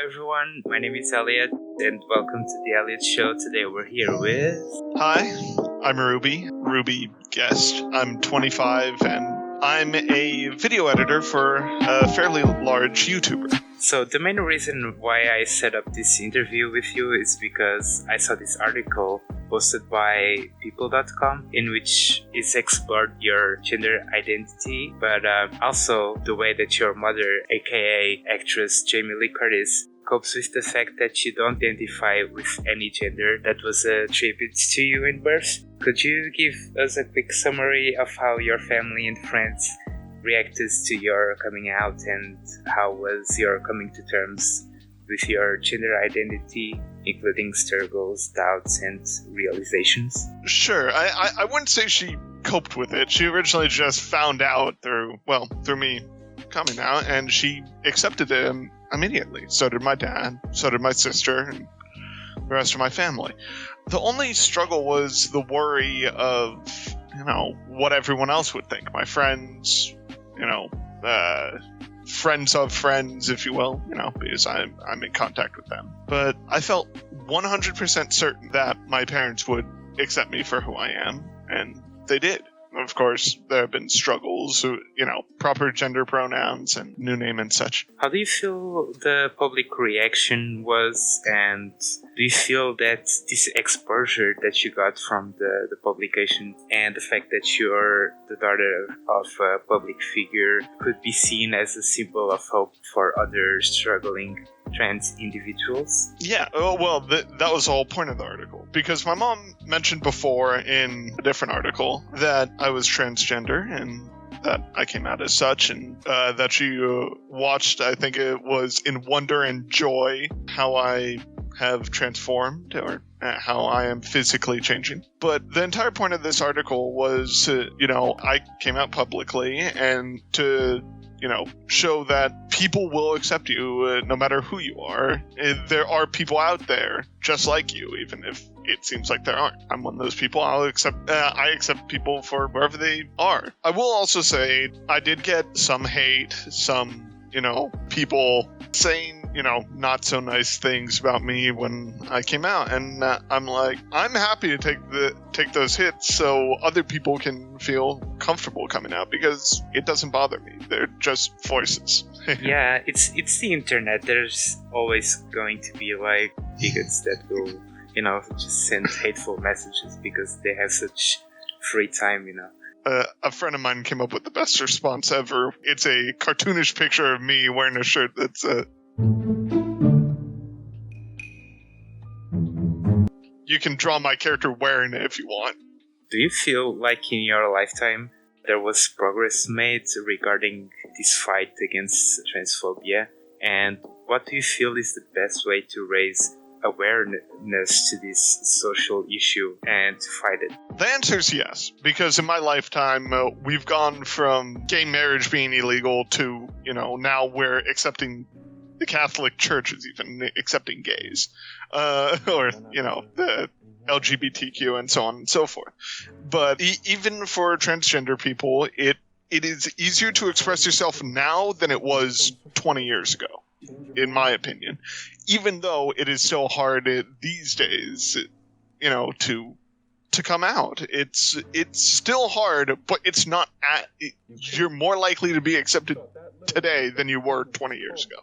everyone, my name is Elliot, and welcome to the Elliot Show. Today we're here with... Hi, I'm Ruby guest. I'm 25, and I'm a video editor for a fairly large YouTuber. So the main reason why I set up this interview with you is because I saw this article posted by people.com in which it's explored your gender identity, but also the way that your mother, aka actress Jamie Lee Curtis, copes with the fact that you don't identify with any gender that was a tribute to you in birth. Could you give us a quick summary of how your family and friends reacted to your coming out, and how was your coming to terms with your gender identity, including struggles, doubts, and realizations? Sure, I wouldn't say she coped with it. She originally just found out through me coming out, and she accepted it immediately. So did my dad, so did my sister, and the rest of my family. The only struggle was the worry of, what everyone else would think. My friends, friends of friends, if you will, because I'm in contact with them. But I felt 100% certain that my parents would accept me for who I am, and they did. Of course, there have been struggles, proper gender pronouns and new name and such. How do you feel the public reaction was, and do you feel that this exposure that you got from the publication and the fact that you're the daughter of a public figure could be seen as a symbol of hope for other struggling trans individuals? Yeah, that was the whole point of the article, because my mom mentioned before in a different article that I was transgender and that I came out as such, and that she watched, I think it was in wonder and joy, how I have transformed, or how I am physically changing. But the entire point of this article was, I came out publicly, and to show that people will accept you no matter who you are. There are people out there just like you, even if it seems like there aren't. I'm one of those people. I accept people for wherever they are. I will also say I did get some hate, some, people saying, not so nice things about me when I came out, and I'm like, I'm happy to take those hits so other people can feel comfortable coming out, because it doesn't bother me. They're just voices. Yeah, it's the internet. There's always going to be like bigots that will, just send hateful messages because they have such free time, A friend of mine came up with the best response ever. It's a cartoonish picture of me wearing a shirt that's you can draw my character wearing it if you want. Do you feel like in your lifetime there was progress made regarding this fight against transphobia? And what do you feel is the best way to raise awareness to this social issue and to fight it? The answer is yes, because in my lifetime, we've gone from gay marriage being illegal to, now we're accepting the Catholic Church is even accepting gays, or, the LGBTQ and so on and so forth. But even for transgender people, it is easier to express yourself now than it was 20 years ago, in my opinion. Even though it is so hard these days, to come out. It's still hard, but it's not you're more likely to be accepted today than you were 20 years ago.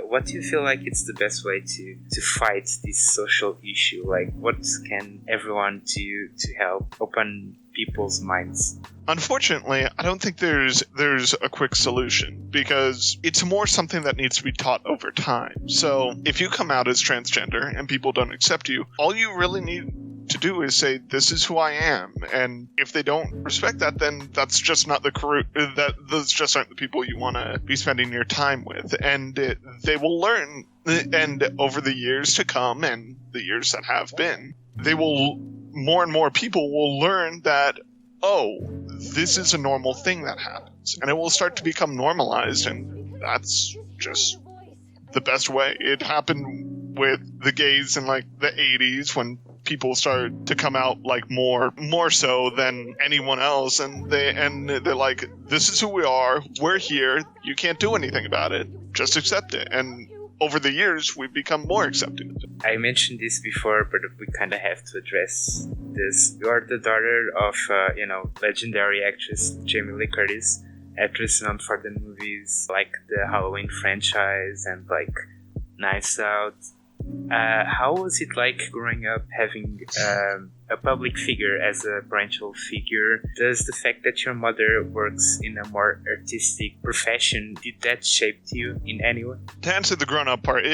What do you feel like it's the best way to fight this social issue? Like, what can everyone do to help open people's minds? Unfortunately, I don't think there's a quick solution, because it's more something that needs to be taught over time. So if you come out as transgender and people don't accept you, all you really need to do is say, this is who I am, and if they don't respect that, then that's just not those just aren't the people you want to be spending your time with, and they will learn, and over the years to come and the years that have been, more and more people will learn that, oh, this is a normal thing that happens, and it will start to become normalized, and that's just the best way. It happened with the gays in like the 80s when people started to come out like more so than anyone else, and they're like, this is who we are, we're here, you can't do anything about it, just accept it. And over the years, we've become more accepting of it. I mentioned this before, but we kind of have to address this. You are the daughter of, legendary actress Jamie Lee Curtis, actress known for the movies like the Halloween franchise and like Knives Out. How was it like growing up having a public figure as a parental figure? Does the fact that your mother works in a more artistic profession, did that shape you in any way? To answer the grown-up part,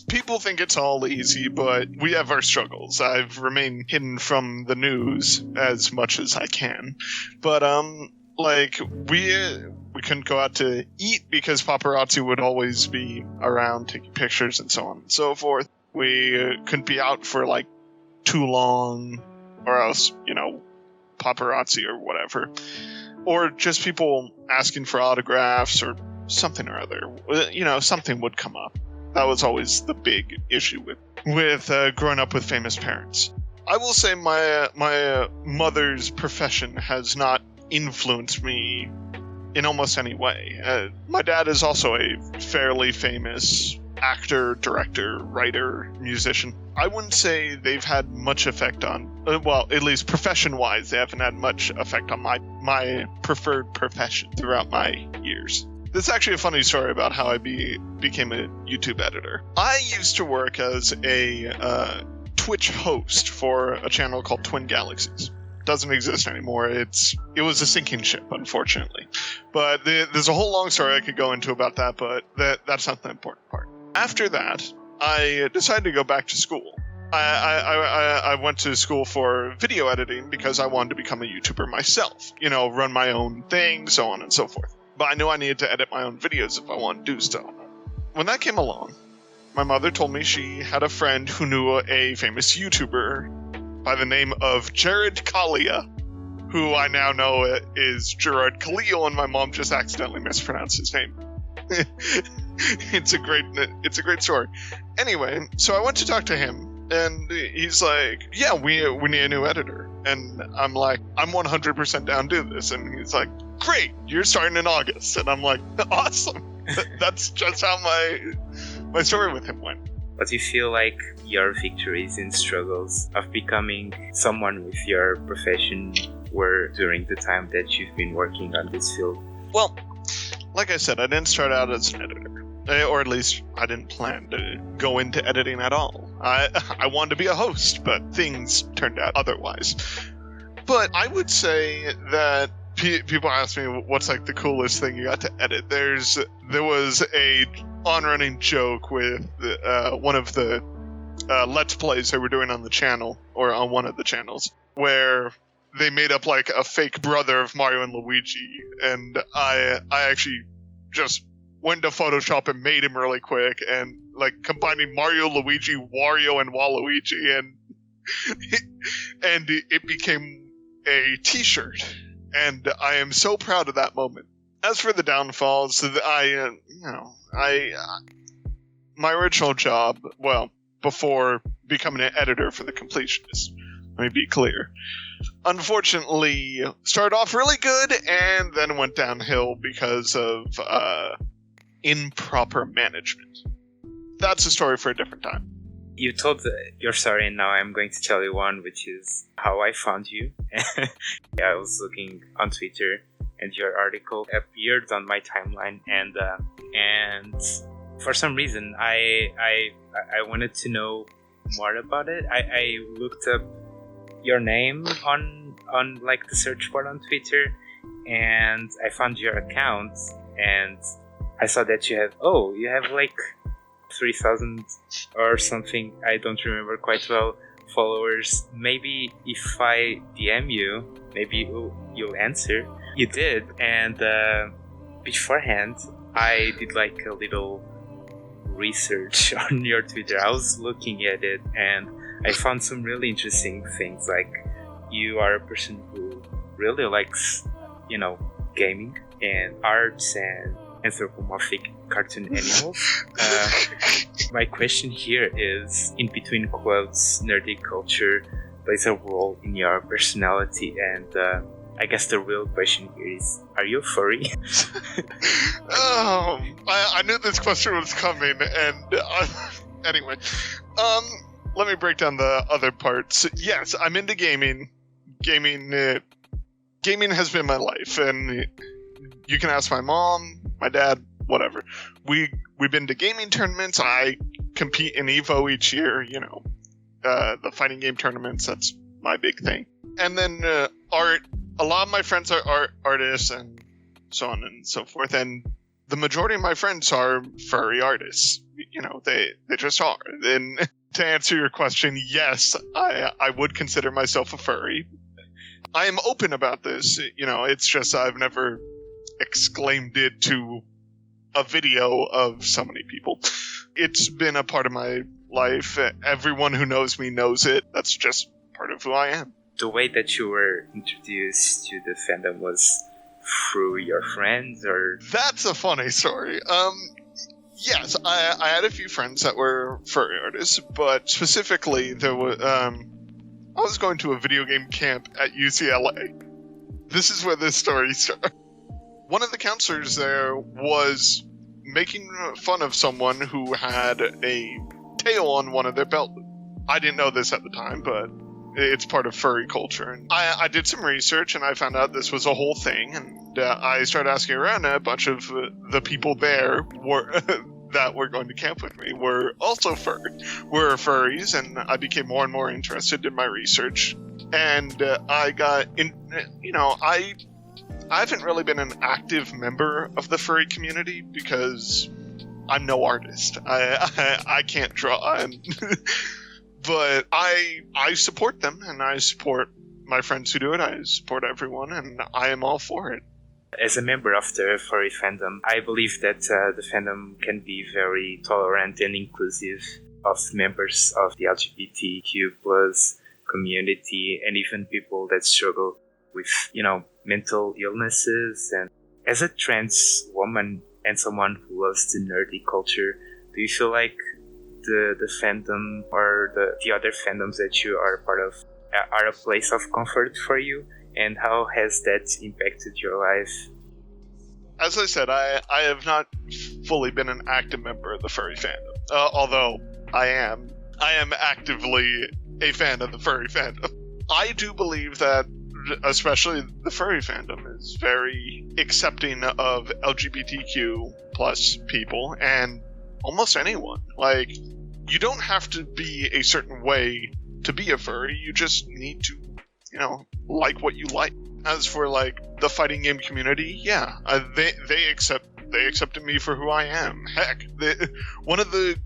people think it's all easy, but we have our struggles. I've remained hidden from the news as much as I can. But, we couldn't go out to eat because paparazzi would always be around taking pictures and so on and so forth. We couldn't be out for like too long, or else, paparazzi or whatever. Or just people asking for autographs or something or other. Something would come up. That was always the big issue with growing up with famous parents. I will say my mother's profession has not influenced me in almost any way. My dad is also a fairly famous actor, director, writer, musician. I wouldn't say they've had much effect on, at least profession-wise, they haven't had much effect on my preferred profession throughout my years. This is actually a funny story about how I became a YouTube editor. I used to work as a Twitch host for a channel called Twin Galaxies. Doesn't exist anymore. It was a sinking ship, unfortunately. But there's a whole long story I could go into about that, but that's not the important part. After that, I decided to go back to school. I went to school for video editing because I wanted to become a YouTuber myself. Run my own thing, so on and so forth. But I knew I needed to edit my own videos if I wanted to do so. When that came along, my mother told me she had a friend who knew a famous YouTuber by the name of Jared Kalia, who I now know is Gerard Khalil, and my mom just accidentally mispronounced his name. It's a great story. Anyway, so I went to talk to him, and he's like, "Yeah, we need a new editor." And I'm like, "I'm 100% down to do this." And he's like, "Great, you're starting in August." And I'm like, "Awesome." That's just how my story with him went. But you feel like your victories and struggles of becoming someone with your profession were during the time that you've been working on this field? Well, like I said, I didn't start out as an editor. Or at least I didn't plan to go into editing at all. I wanted to be a host, but things turned out otherwise. But I would say that people ask me what's like the coolest thing you got to edit. There was a on-running joke with one of the Let's Plays they were doing on the channel, or on one of the channels, where they made up like a fake brother of Mario and Luigi, and I actually just went to Photoshop and made him really quick, and like combining Mario, Luigi, Wario, and Waluigi, and it became a t-shirt, and I am so proud of that moment. As for the downfalls, my original job, before becoming an editor for the Completionist, let me be clear, unfortunately started off really good and then went downhill because of improper management. That's a story for a different time. You told your story, and now I'm going to tell you one, which is how I found you. I was looking on Twitter, and your article appeared on my timeline, and for some reason I wanted to know more about it. I looked up your name on like the search bar on Twitter, and I found your account, and I saw that you have like 3,000 or something, I don't remember quite well, followers. Maybe if I DM you, maybe you'll answer. You did, and beforehand I did like a little research on your Twitter. I was looking at it, and I found some really interesting things, like you are a person who really likes, gaming and arts and anthropomorphic cartoon animals. My question here is, in between quotes, nerdy culture plays a role in your personality, and I guess the real question here is, are you furry? I knew this question was coming, and anyway, let me break down the other parts. Yes, I'm into gaming. Gaming has been my life, and you can ask my mom, my dad, whatever. We've been to gaming tournaments. I compete in EVO each year. The fighting game tournaments. That's my big thing. And then art. A lot of my friends are artists and so on and so forth, and the majority of my friends are furry artists. They just are. And to answer your question, yes, I would consider myself a furry. I am open about this. It's just I've never exclaimed it to a video of so many people. It's been a part of my life. Everyone who knows me knows it. That's just part of who I am. The way that you were introduced to the fandom was through your friends, or? That's a funny story. Yes, I had a few friends that were furry artists, but specifically there was I was going to a video game camp at UCLA. This is where this story starts. One of the counselors there was making fun of someone who had a tail on one of their belt loops. I didn't know this at the time, but it's part of furry culture. And I did some research, and I found out this was a whole thing. And I started asking around, and a bunch of the people there that were going to camp with me were also were furries, and I became more and more interested in my research. And I got in. I haven't really been an active member of the furry community because I'm no artist. I can't draw. But I support them, and I support my friends who do it. I support everyone, and I am all for it. As a member of the furry fandom, I believe that the fandom can be very tolerant and inclusive of members of the LGBTQ plus community, and even people that struggle with, mental illnesses. And as a trans woman and someone who loves the nerdy culture, do you feel like the fandom or the other fandoms that you are part of are a place of comfort for you? And how has that impacted your life? As I said, I have not fully been an active member of the furry fandom, although I am actively a fan of the furry fandom. I do believe that especially the furry fandom is very accepting of LGBTQ plus people and almost anyone. Like, you don't have to be a certain way to be a furry. You just need to, like what you like. As for the fighting game community, yeah, they accepted me for who I am. Heck, one of the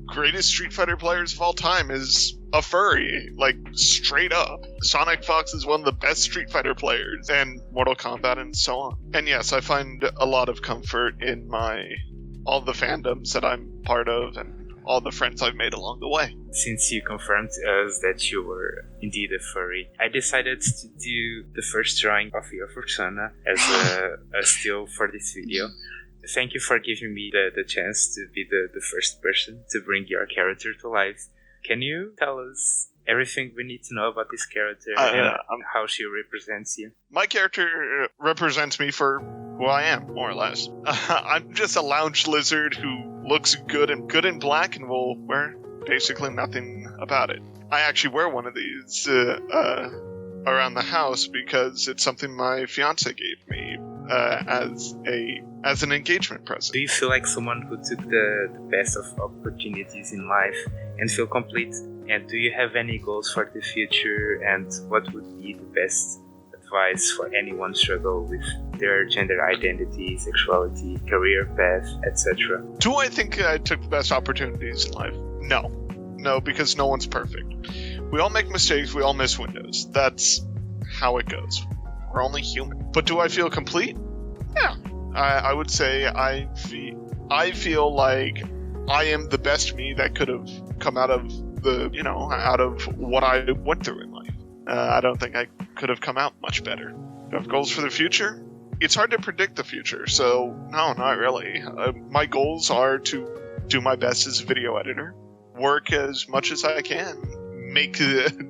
greatest Street Fighter players of all time is a furry, straight up. Sonic Fox is one of the best Street Fighter players, and Mortal Kombat and so on. And yes, I find a lot of comfort in all the fandoms that I'm part of and all the friends I've made along the way. Since you confirmed to us that you were indeed a furry, I decided to do the first drawing of your persona as a still for this video. Thank you for giving me the chance to be the first person to bring your character to life. Can you tell us everything we need to know about this character and how she represents you? My character represents me for who I am, more or less. I'm just a lounge lizard who looks good in black and will wear basically nothing about it. I actually wear one of these around the house because it's something my fiance gave me as an engagement present. Do you feel like someone who took the best of opportunities in life and feel complete? And do you have any goals for the future? And what would be the best advice for anyone struggle with their gender identity, sexuality, career path, etc.? Do I think I took the best opportunities in life? No, because no one's perfect. We all make mistakes, we all miss windows. That's how it goes. We're only human. But do I feel complete? Yeah. I would say I feel like I am the best me that could have come out of out of what I went through in life. I don't think I could have come out much better. Do I have goals for the future? It's hard to predict the future, so no, not really. My goals are to do my best as a video editor, work as much as I can, make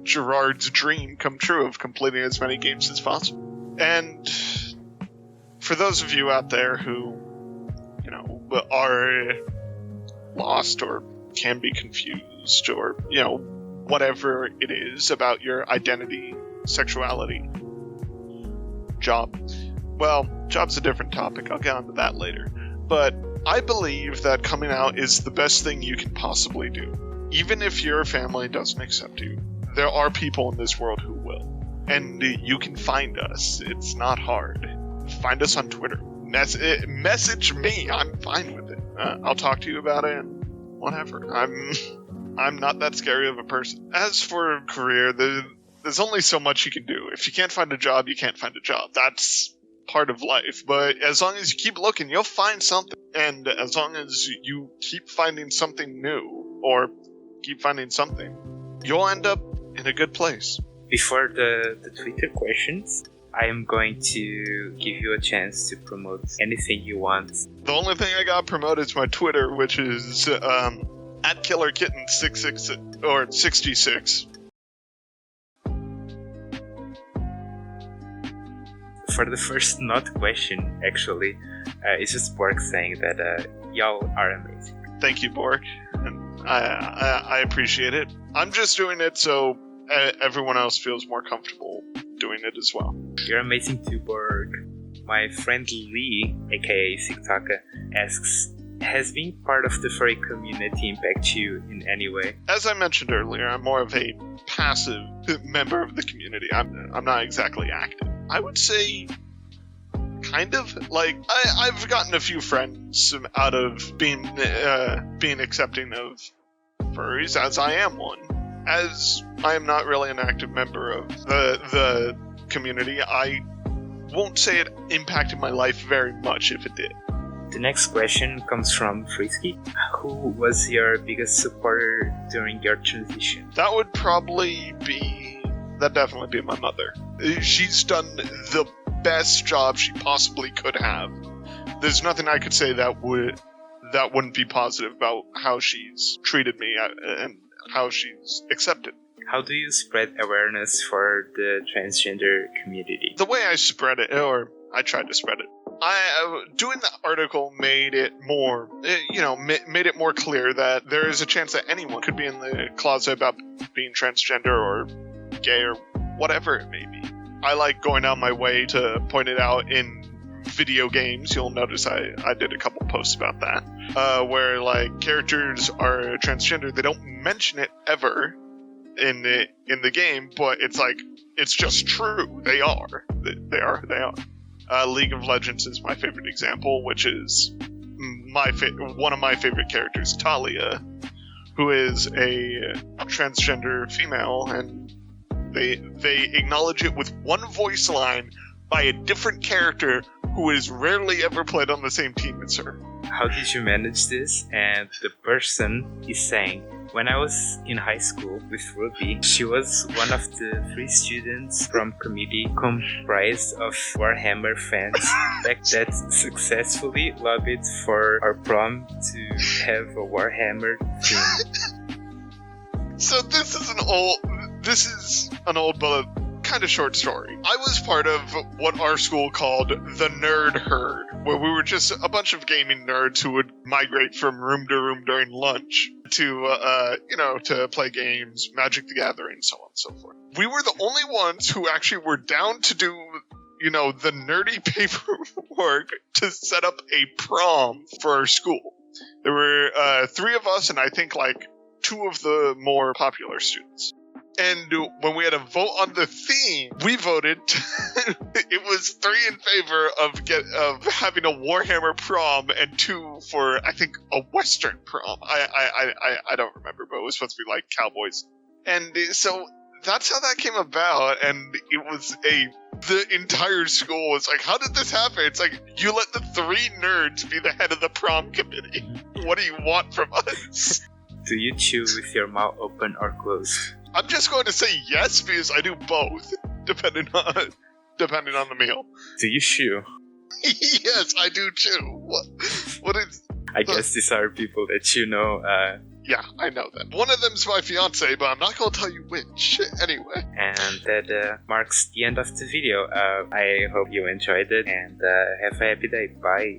Gerard's dream come true of completing as many games as possible. And for those of you out there who, are lost or can be confused or, whatever it is about your identity, sexuality, job. Well, job's a different topic. I'll get onto that later. But I believe that coming out is the best thing you can possibly do. Even if your family doesn't accept you, there are people in this world who will. And you can find us. It's not hard. Find us on Twitter. Message me. I'm fine with it. I'll talk to you about it and whatever. I'm not that scary of a person. As for a career, there's only so much you can do. If you can't find a job, you can't find a job. That's part of life. But as long as you keep looking, you'll find something. And as long as you keep finding something new or keep finding something, you'll end up in a good place. Before the Twitter questions, I am going to give you a chance to promote anything you want. The only thing I got promoted is my Twitter, which is at KillerKitten66 or 66. For the first not question, actually, it's just Borg saying that y'all are amazing. Thank you, Borg, and I appreciate it. I'm just doing it so everyone else feels more comfortable doing it as well. You're amazing too, Borg. My friend Lee, aka Siktaka, asks, has being part of the furry community impact you in any way? As I mentioned earlier, I'm more of a passive member of the community. I'm not exactly active. I would say kind of. Like, I've gotten a few friends out of being accepting of furries, as I am one. As I am not really an active member of the community, I won't say it impacted my life very much if it did. The next question comes from Frisky. Who was your biggest supporter during your transition? That would definitely be my mother. She's done the best job she possibly could have. There's nothing I could say that wouldn't be positive about how she's treated me and how she's accepted. How do you spread awareness for the transgender community? The way I spread it, or I tried to spread it, doing the article made it more, made it more clear that there is a chance that anyone could be in the closet about being transgender or gay or whatever it may be. I like going out my way to point it out in video games. You'll notice I did a couple posts about that, where like characters are transgender. They don't mention it ever in the game, but it's just true. They are. League of Legends is my favorite example, which is one of my favorite characters, Talia, who is a transgender female, and they acknowledge it with one voice line by a different character who is rarely ever played on the same team as her. How did you manage this? And the person is saying, when I was in high school with Ruby, she was one of the 3 students from committee comprised of Warhammer fans that successfully lobbied for our prom to have a Warhammer theme. So this is an old but kind of short story. I was part of what our school called the Nerd Herd, where we were just a bunch of gaming nerds who would migrate from room to room during lunch to play games, Magic the Gathering, so on and so forth. We were the only ones who actually were down to do, the nerdy paperwork to set up a prom for our school. There were 3 of us, and I think 2 of the more popular students. And when we had a vote on the theme, we voted. It was 3 in favor of having a Warhammer prom and 2 for, I think, a Western prom. I don't remember, but it was supposed to be like cowboys. And so that's how that came about. And it was the entire school was like, how did this happen? It's like, you let the 3 nerds be the head of the prom committee. What do you want from us? Do you chew with your mouth open or closed? I'm just going to say yes because I do both, depending on the meal. Do you chew? Yes, I do chew. What is? I guess these are people that Yeah, I know that. One of them's my fiance, but I'm not going to tell you which. Anyway. And that marks the end of the video. I hope you enjoyed it, and have a happy day. Bye.